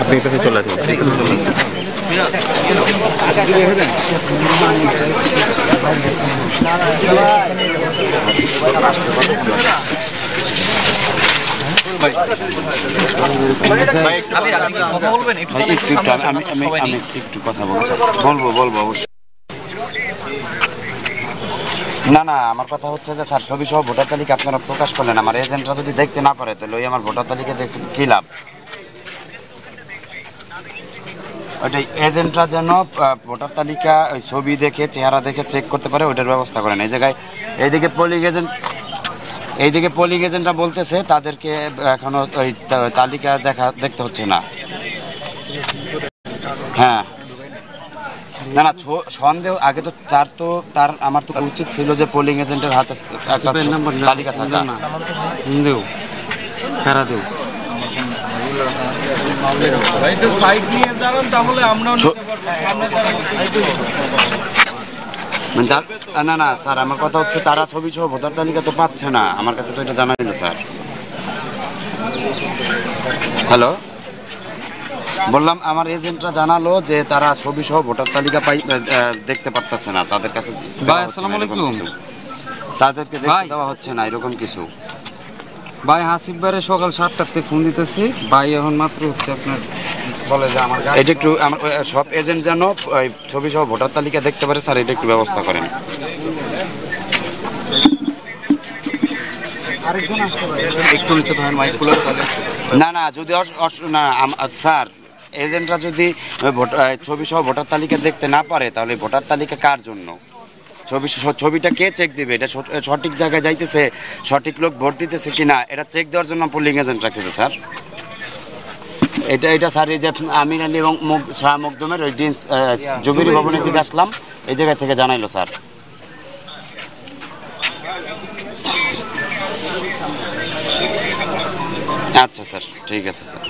আপনি এটাতে চলে আসবেন। একটু কথা বলবো অবশ্যই। না না, আমার কথা হচ্ছে যে স্যার ছবি সহ ভোটার তালিকা আপনারা প্রকাশ করলেন, আমার এজেন্টরা যদি দেখতে না পারে তাহলে ওই আমার ভোটার তালিকা দেখতে কী লাভ? ওইটাই এজেন্টরা যেন ভোটার তালিকা ওই ছবি দেখে চেহারা দেখে চেক করতে পারে, ওইটার ব্যবস্থা করেন। এই জায়গায় এইদিকে পোলিং এজেন্টরা বলতেছে তাদেরকে এখনো ওই তালিকা দেখতে হচ্ছে না। হ্যাঁ, না না, সন্দেহ আগে তো আমার তো উচিত ছিল যে পোলিং এজেন্টের হাতে তালিকা থাকা। দেও কারা দেও না না স্যার, আমার কথা হচ্ছে তারা ছবি সহ ভোটার তালিকা তো পাচ্ছে না, আমার কাছে তো এটা জানাইলো স্যার। হ্যালো, বললাম আমার এজেন্টরা জানালো যে তারা ছবি সহ ভোটার তালিকা দেখতে পারতেছে না, তাদের কাছে তাদেরকে দেখতে দেওয়া হচ্ছে না এরকম কিছু। ভাই হাসিফ ভাইয়ের সকাল 7টাতে ফোন দিতেছি, ভাই এখন মাত্র হচ্ছে আপনার বলে যে আমার এটা একটু আমার সব এজেন্ট যেন ছবি সহ ভোটার তালিকা দেখতে পারে স্যার, এটা একটু ব্যবস্থা করেন। না না, যদি না স্যার এজেন্টরা যদি ছবি সহ ভোটার তালিকা দেখতে না পারে তাহলে ভোটার তালিকা কার জন্য? ছবিটা কে চেক দিবে? এটা সঠিক জায়গায় যাইতেছে, সঠিক লোক ভোট দিতেছে কিনা এটা চেক দেওয়ার জন্য পোলিং এজেন্ট রাখছে তো স্যার। এটা স্যার এই যে আমির আলী এবং শাহ মকদুমের ওই ডিন্স জুবিরি ভবনের দিকে আসলাম, এই জায়গা থেকে জানাইলো স্যার। আচ্ছা স্যার, ঠিক আছে স্যার।